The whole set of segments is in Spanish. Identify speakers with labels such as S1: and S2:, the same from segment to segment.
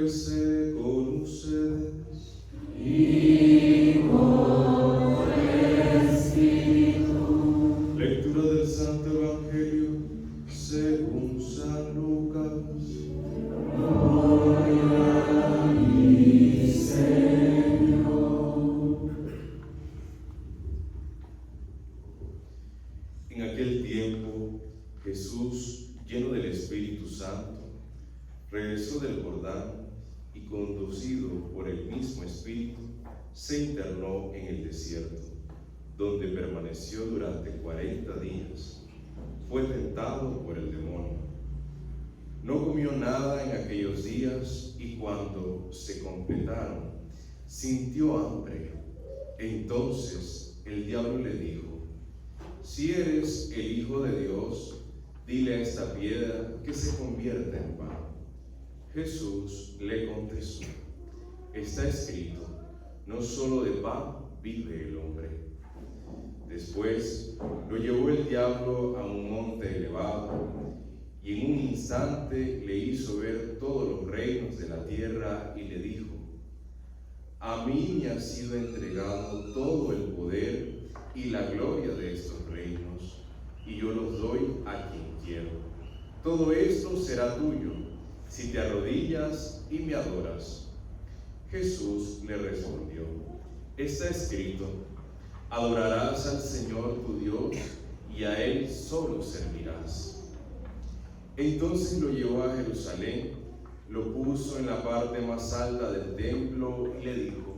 S1: fuese con ustedes.
S2: Y con tu espíritu.
S1: Lectura del Santo Evangelio según San Lucas.
S2: Gloria a ti, Señor.
S1: En aquel tiempo, Jesús, lleno del Espíritu Santo, regresó del Jordán y, conducido por el mismo Espíritu, se internó en el desierto, donde permaneció durante 40 días. Fue tentado por el demonio. No comió nada en aquellos días y cuando se completaron, sintió hambre. Entonces el diablo le dijo: si eres el Hijo de Dios, dile a esta piedra que se convierta en pan. Jesús le contestó: está escrito, no solo de pan vive el hombre. Después lo llevó el diablo a un monte elevado y en un instante le hizo ver todos los reinos de la tierra y le dijo: a mí me ha sido entregado todo el poder y la gloria de estos reinos, y yo los doy a quien quiero. Todo esto será tuyo, si te arrodillas y me adoras. Jesús le respondió: está escrito, adorarás al Señor tu Dios, y a Él solo servirás. Entonces lo llevó a Jerusalén, lo puso en la parte más alta del templo y le dijo: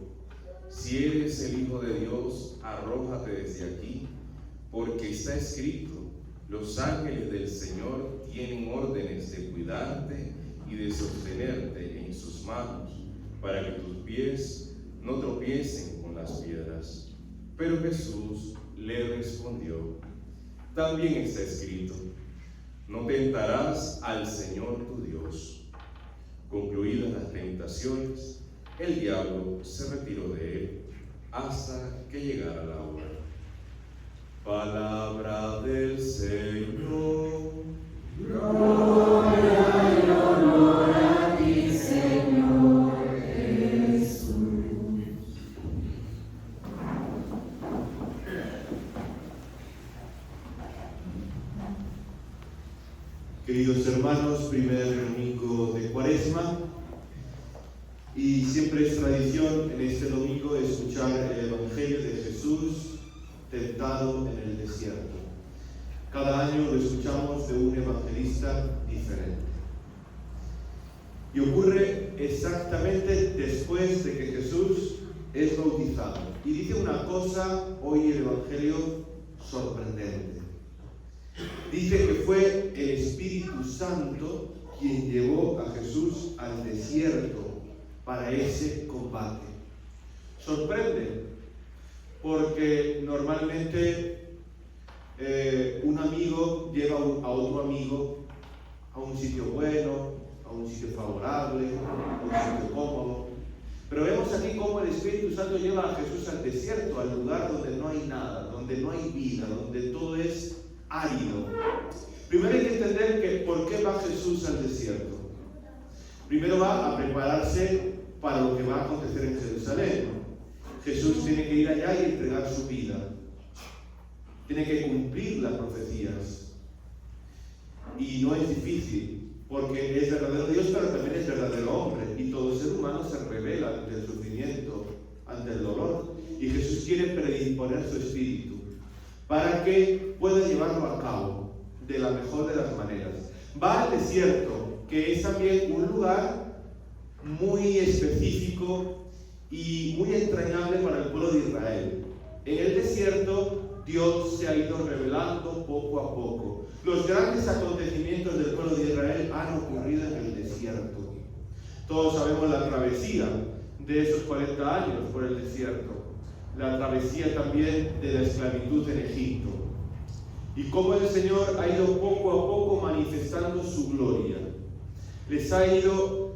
S1: si eres el Hijo de Dios, arrójate desde aquí, porque está escrito, los ángeles del Señor tienen órdenes de cuidarte y de sostenerte en sus manos, para que tus pies no tropiecen con las piedras. Pero Jesús le respondió: también está escrito, no tentarás al Señor tu Dios. Concluidas las tentaciones, el diablo se retiró de él hasta que llegara la hora. Palabra del Señor.
S2: Gloria y honor a ti, Señor Jesús.
S3: Queridos hermanos, primer domingo de Cuaresma, y siempre es tradición en este domingo escuchar el Evangelio de Jesús tentado en el desierto. Cada año lo escuchamos de un evangelista diferente. Y ocurre exactamente después de que Jesús es bautizado. Y dice una cosa hoy el Evangelio sorprendente. Dice que fue el Espíritu Santo quien llevó a Jesús al desierto para ese combate. Sorprende, porque normalmente un amigo lleva a otro amigo a un sitio bueno, a un sitio favorable, a un sitio cómodo. Pero vemos aquí cómo el Espíritu Santo lleva a Jesús al desierto, al lugar donde no hay nada, donde no hay vida, donde todo es árido. Primero hay que entender que ¿por qué va Jesús al desierto? Primero va a prepararse para lo que va a acontecer en Jerusalén. Jesús tiene que ir allá y entregar su vida. Tiene que cumplir las profecías. Y no es difícil, porque es verdadero Dios, pero también es verdadero hombre. Y todo ser humano se revela ante el sufrimiento, ante el dolor. Y Jesús quiere predisponer su espíritu para que pueda llevarlo a cabo de la mejor de las maneras. Va al desierto, que es también un lugar muy específico y muy entrañable para el pueblo de Israel. En el desierto Dios se ha ido revelando poco a poco. Los grandes acontecimientos del pueblo de Israel han ocurrido en el desierto. Todos sabemos la travesía de esos 40 años por el desierto, la travesía también de la esclavitud en Egipto, y cómo el Señor ha ido poco a poco manifestando su gloria. Les ha ido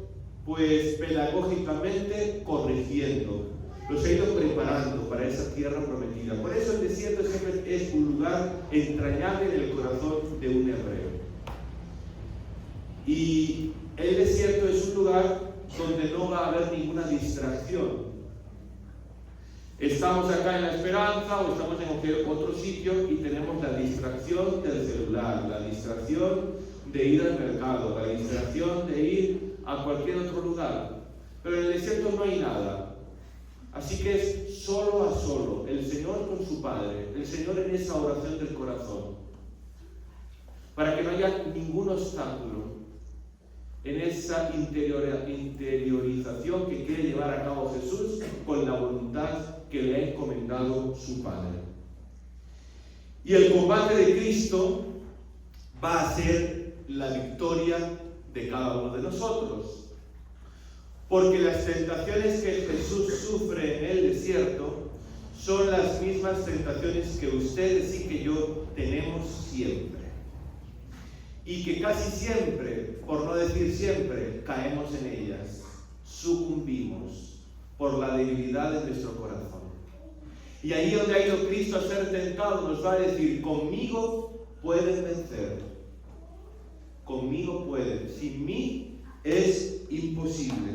S3: pedagógicamente corrigiendo, los ha ido preparando para esa tierra prometida. Por eso el desierto siempre es un lugar entrañable en el corazón de un hebreo. Y el desierto es un lugar donde no va a haber ninguna distracción. Estamos acá en La Esperanza o estamos en otro sitio y tenemos la distracción del celular, la distracción de ir al mercado, la distracción de ir a cualquier otro lugar. Pero en el desierto no hay nada. Así que es solo a solo, el Señor con su Padre, el Señor en esa oración del corazón, para que no haya ningún obstáculo en esa interiorización que quiere llevar a cabo Jesús con la voluntad que le ha encomendado su Padre. Y el combate de Cristo va a ser la victoria de cada uno de nosotros, porque las tentaciones que Jesús sufre en el desierto son las mismas tentaciones que ustedes y que yo tenemos siempre. Y que casi siempre, por no decir siempre, caemos en ellas, sucumbimos por la debilidad de nuestro corazón. Y ahí donde ha ido Cristo a ser tentado, nos va a decir: conmigo pueden vencer, conmigo pueden, sin mí es imposible.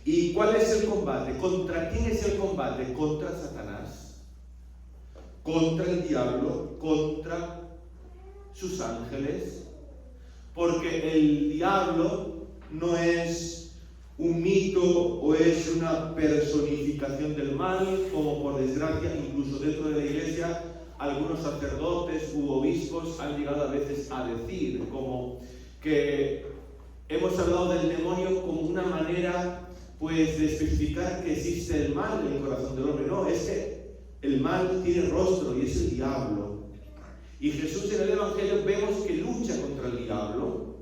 S3: ¿Y cuál es el combate? ¿Contra quién es el combate? Contra Satanás, contra el diablo, contra sus ángeles, porque el diablo no es un mito o es una personificación del mal, como por desgracia incluso dentro de la iglesia algunos sacerdotes u obispos han llegado a veces a decir, como que hemos hablado del demonio como una manera pues de especificar que existe el mal en el corazón del hombre. No, es que el mal tiene rostro y es el diablo. Y Jesús en el Evangelio vemos que lucha contra el diablo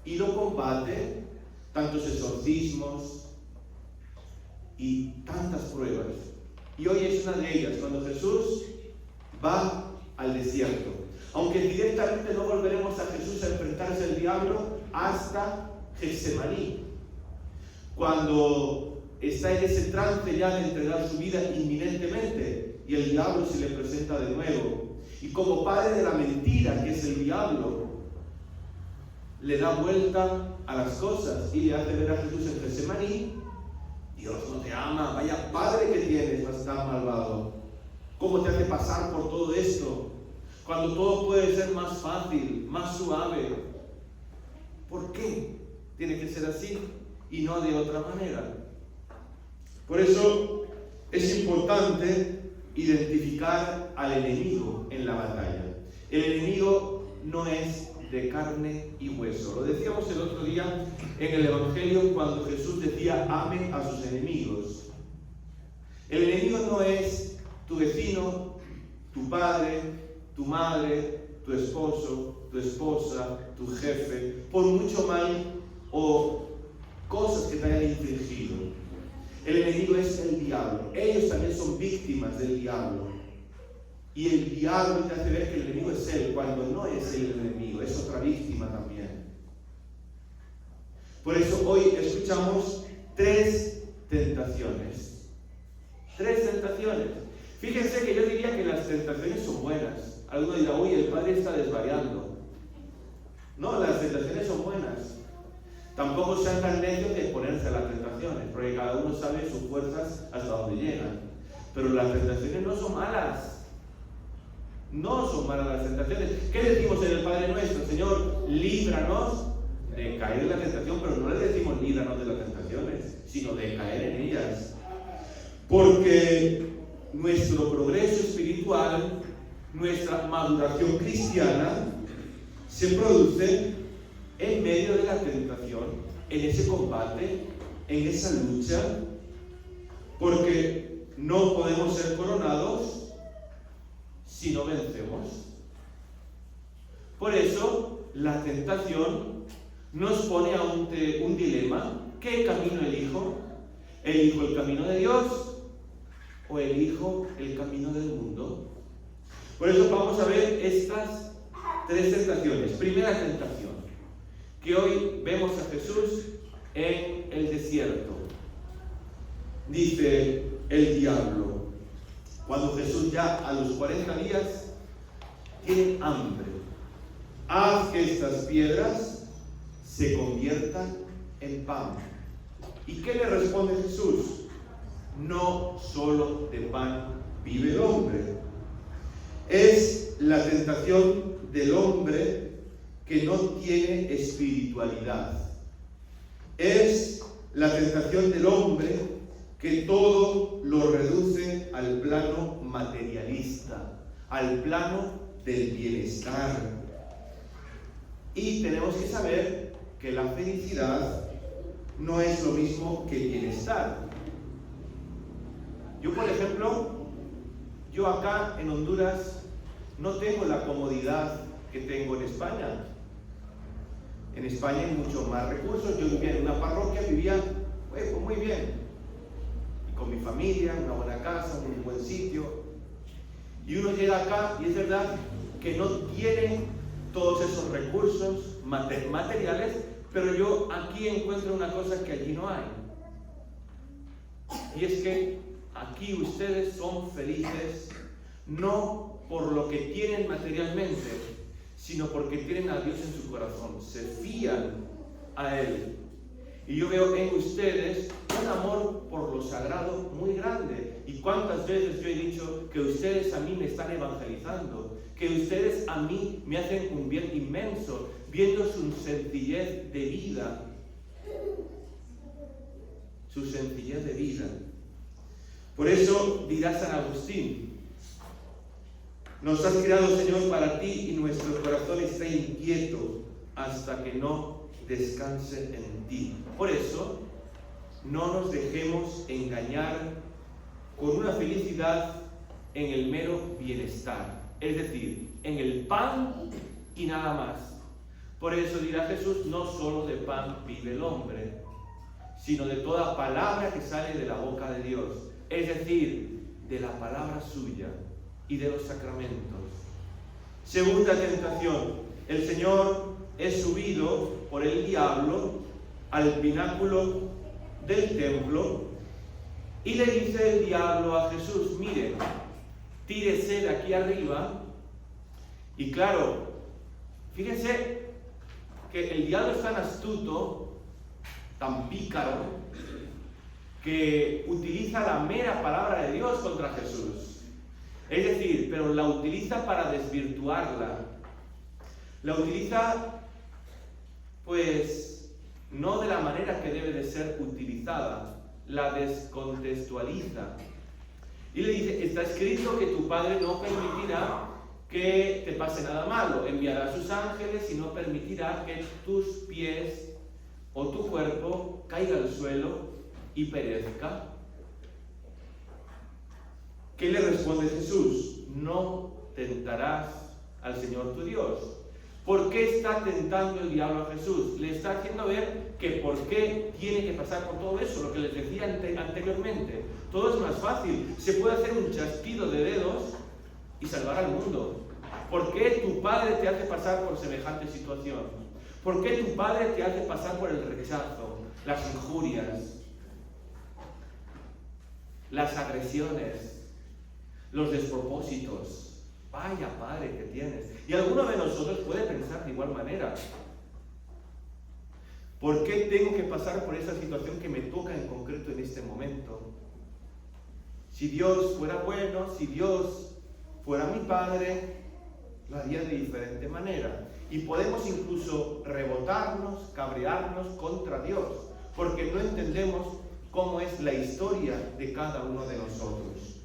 S3: y lo combate, tantos exorcismos y tantas pruebas. Y hoy es una de ellas, cuando Jesús va al desierto. Aunque directamente no volveremos a Jesús a enfrentarse al diablo hasta Getsemaní, cuando está en ese trance ya de entregar su vida inminentemente y el diablo se le presenta de nuevo. Y como padre de la mentira, que es el diablo, le da vuelta a las cosas y le hace ver a Jesús en Getsemaní: Dios no te ama, vaya padre que tienes, vas tan malvado. ¿Cómo te hace pasar por todo esto? Cuando todo puede ser más fácil, más suave. ¿Por qué tiene que ser así y no de otra manera? Por eso es importante identificar al enemigo en la batalla. El enemigo no es de carne y hueso. Lo decíamos el otro día en el Evangelio cuando Jesús decía: ame a sus enemigos. El enemigo no es tu vecino, tu padre, tu madre, tu esposo, tu esposa, tu jefe, por mucho mal o cosas que te hayan infligido. El enemigo es el diablo. Ellos también son víctimas del diablo. Y el diablo te hace ver que el enemigo es él, cuando no es el enemigo, es otra víctima también. Por eso hoy escuchamos 3 tentaciones. 3 tentaciones. Fíjense que yo diría que las tentaciones son buenas. Alguno dirá: uy, el padre está desvariando. No, las tentaciones son buenas. Tampoco sean tan necios de exponerse a las tentaciones, porque cada uno sabe sus fuerzas hasta dónde llegan. Pero las tentaciones no son malas. No son malas las tentaciones. ¿Qué decimos en el Padre Nuestro? Señor, líbranos de caer en la tentación, pero no le decimos líbranos de las tentaciones, sino de caer en ellas. Porque nuestro progreso espiritual, nuestra maduración cristiana, se produce en medio de la tentación, en ese combate, en esa lucha, porque no podemos ser coronados si no vencemos. Por eso la tentación nos pone ante un dilema: ¿qué camino elijo? ¿Elijo el camino de Dios o elijo el camino del mundo? Por eso vamos a ver estas 3 tentaciones. Primera tentación, que hoy vemos a Jesús en el desierto. Dice el diablo, cuando Jesús ya a los 40 días tiene hambre: haz que estas piedras se conviertan en pan. ¿Y qué le responde Jesús? No solo de pan vive el hombre. Es la tentación del hombre que no tiene espiritualidad. Es la tentación del hombre que todo lo reduce al plano materialista, al plano del bienestar. Y tenemos que saber que la felicidad no es lo mismo que el bienestar. Yo, por ejemplo, acá en Honduras no tengo la comodidad que tengo en España. En España hay muchos más recursos. Yo vivía en una parroquia, vivía muy bien. Y con mi familia, una buena casa, un buen sitio. Y uno llega acá y es verdad que no tiene todos esos recursos materiales, pero yo aquí encuentro una cosa que allí no hay. Y es que aquí ustedes son felices no por lo que tienen materialmente, sino porque tienen a Dios en su corazón, se fían a Él. Y yo veo en ustedes un amor por lo sagrado muy grande. Y cuántas veces yo he dicho que ustedes a mí me están evangelizando, que ustedes a mí me hacen un bien inmenso, viendo su sencillez de vida. Su sencillez de vida. Por eso dirá San Agustín: nos has creado, Señor, para ti, y nuestro corazón está inquieto hasta que no descanse en ti. Por eso, no nos dejemos engañar con una felicidad en el mero bienestar, es decir, en el pan y nada más. Por eso dirá Jesús: no solo de pan vive el hombre, sino de toda palabra que sale de la boca de Dios, es decir, de la palabra suya y de los sacramentos. Segunda tentación: el Señor es subido por el diablo al pináculo del templo y le dice el diablo a Jesús: mire, tírese de aquí arriba. Y claro, fíjense que el diablo es tan astuto, tan pícaro, que utiliza la mera palabra de Dios contra Jesús. Es decir, pero la utiliza para desvirtuarla. La utiliza, pues, no de la manera que debe de ser utilizada. La descontextualiza. Y le dice: está escrito que tu Padre no permitirá que te pase nada malo. Enviará a sus ángeles y no permitirá que tus pies o tu cuerpo caiga al suelo y perezca. ¿Qué le responde Jesús? No tentarás al Señor tu Dios. ¿Por qué está tentando el diablo a Jesús? Le está haciendo ver que por qué tiene que pasar por todo eso, lo que les decía anteriormente. Todo es más fácil. Se puede hacer un chasquido de dedos y salvar al mundo. ¿Por qué tu padre te hace pasar por semejante situación? ¿Por qué tu padre te hace pasar por el rechazo, las injurias, las agresiones, los despropósitos? Vaya padre que tienes. Y alguno de nosotros puede pensar de igual manera. ¿Por qué tengo que pasar por esa situación que me toca en concreto en este momento? Si Dios fuera bueno, si Dios fuera mi padre, lo haría de diferente manera. Y podemos incluso rebotarnos, cabrearnos contra Dios, porque no entendemos cómo es la historia de cada uno de nosotros.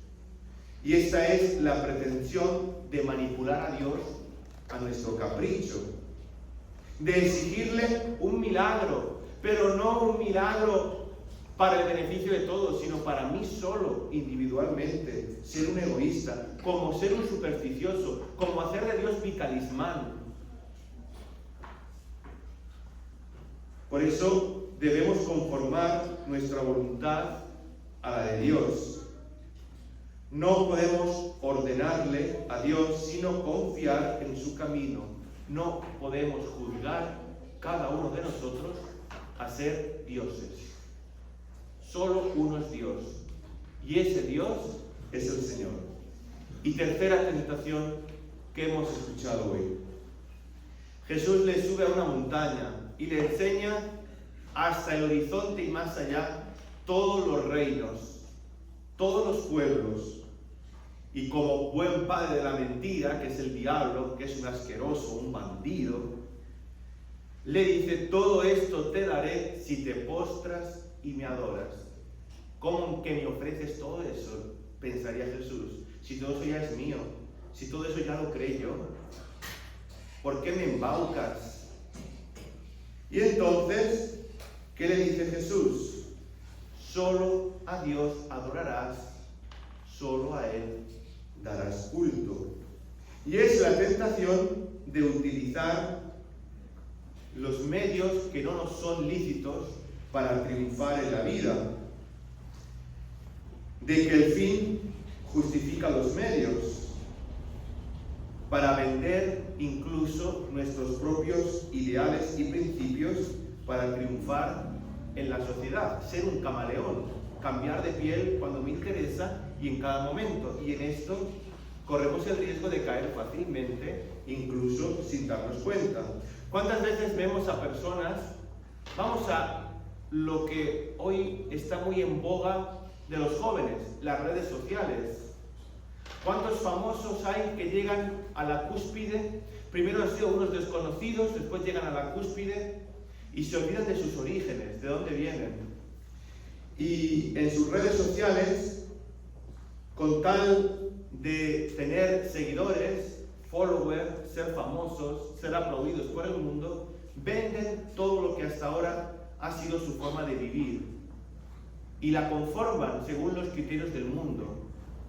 S3: Y esta es la pretensión de manipular a Dios a nuestro capricho, de exigirle un milagro, pero no un milagro para el beneficio de todos, sino para mí solo, individualmente, ser un egoísta, como ser un supersticioso, como hacer de Dios mi talismán. Por eso debemos conformar nuestra voluntad a la de Dios. No podemos ordenarle a Dios, sino confiar en su camino. No podemos juzgar cada uno de nosotros a ser dioses. Solo uno es Dios, y ese Dios es el Señor. Y tercera tentación que hemos escuchado hoy. Jesús le sube a una montaña y le enseña hasta el horizonte y más allá, todos los reinos, todos los pueblos. Y como buen padre de la mentira, que es el diablo, que es un asqueroso, un bandido, le dice: todo esto te daré si te postras y me adoras. ¿Cómo que me ofreces todo eso?, pensaría Jesús, si todo eso ya es mío, si todo eso ya lo creé yo. ¿Por qué me embaucas? Y entonces, ¿qué le dice Jesús? Solo a Dios adorarás, solo a Él darás culto. Y es la tentación de utilizar los medios que no nos son lícitos para triunfar en la vida, de que el fin justifica los medios, para vender incluso nuestros propios ideales y principios para triunfar en la sociedad, ser un camaleón, cambiar de piel cuando me interesa y en cada momento. Y en esto corremos el riesgo de caer fácilmente, incluso sin darnos cuenta. ¿Cuántas veces vemos a personas, vamos a lo que hoy está muy en boga de los jóvenes, las redes sociales? ¿Cuántos famosos hay que llegan a la cúspide? Primero han sido unos desconocidos, después llegan a la cúspide y se olvidan de sus orígenes, de dónde vienen. Y en sus redes sociales, con tal de tener seguidores, followers, ser famosos, ser aplaudidos por el mundo, venden todo lo que hasta ahora ha sido su forma de vivir y la conforman según los criterios del mundo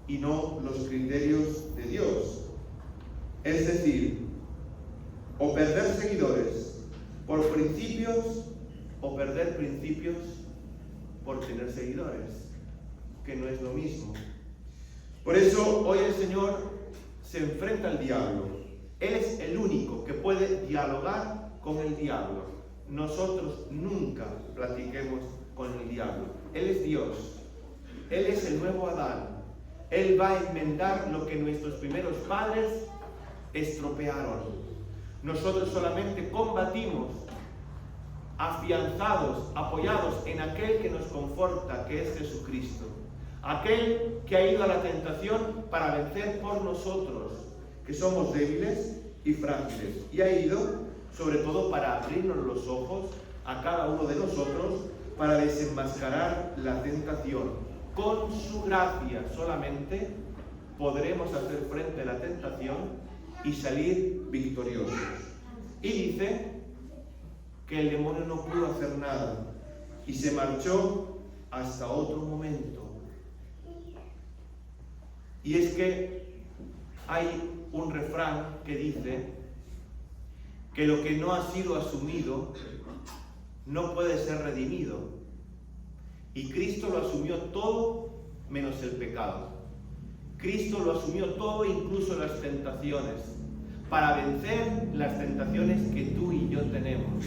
S3: y no los criterios de Dios. Es decir, o perder seguidores por principios o perder principios por tener seguidores, que no es lo mismo. Por eso hoy el Señor se enfrenta al diablo. Él es el único que puede dialogar con el diablo. Nosotros nunca platiquemos con el diablo. Él es Dios. Él es el nuevo Adán. Él va a enmendar lo que nuestros primeros padres estropearon. Nosotros solamente combatimos afianzados, apoyados en aquel que nos conforta, que es Jesucristo. Aquel que ha ido a la tentación para vencer por nosotros, que somos débiles y frágiles. Y ha ido, sobre todo, para abrirnos los ojos a cada uno de nosotros, para desenmascarar la tentación. Con su gracia solamente podremos hacer frente a la tentación y salir victoriosos. Y dice que el demonio no pudo hacer nada y se marchó hasta otro momento. Y es que hay un refrán que dice que lo que no ha sido asumido no puede ser redimido. Y Cristo lo asumió todo menos el pecado. Cristo lo asumió todo, incluso las tentaciones, para vencer las tentaciones que tú y yo tenemos.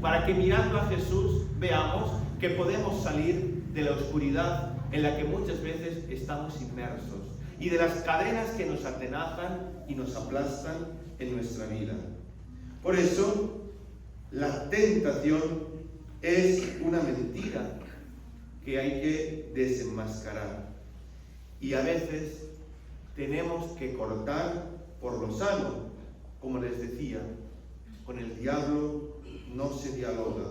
S3: Para que mirando a Jesús veamos que podemos salir de la oscuridad en la que muchas veces estamos inmersos y de las cadenas que nos atenazan y nos aplastan en nuestra vida. Por eso, la tentación es una mentira que hay que desenmascarar. Y a veces tenemos que cortar por lo sano. Como les decía, con el diablo no se dialoga.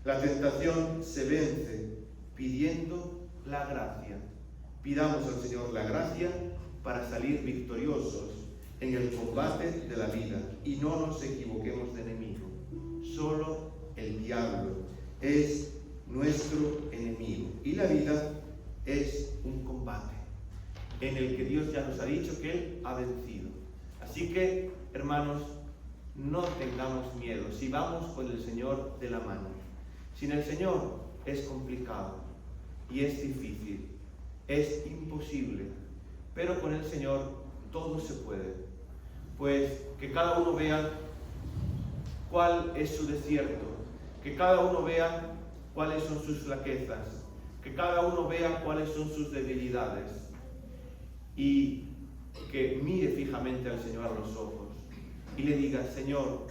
S3: La tentación se vence pidiendo la gracia. Pidamos al Señor la gracia para salir victoriosos en el combate de la vida. Y no nos equivoquemos de enemigo. Solo el diablo es nuestro enemigo. Y la vida es un combate en el que Dios ya nos ha dicho que Él ha vencido. Así que, hermanos, no tengamos miedo si vamos con el Señor de la mano. Sin el Señor es complicado y es difícil, es imposible, pero con el Señor todo se puede. Pues que cada uno vea cuál es su desierto, que cada uno vea cuáles son sus flaquezas, que cada uno vea cuáles son sus debilidades y que mire fijamente al Señor a los ojos y le diga: Señor,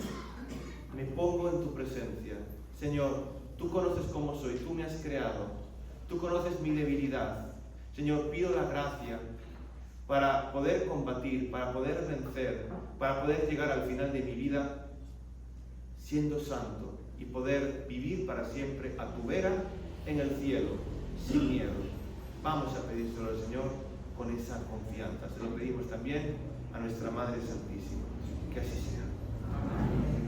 S3: me pongo en tu presencia. Señor,
S4: Tú conoces cómo soy, tú me has creado, tú conoces mi debilidad. Señor, pido la gracia para poder combatir, para poder vencer, para poder llegar al final de mi vida siendo santo y poder vivir para siempre a tu vera en el cielo, sin miedo. Vamos a pedírselo al Señor con esa confianza. Se lo pedimos también a nuestra Madre Santísima. Que así sea.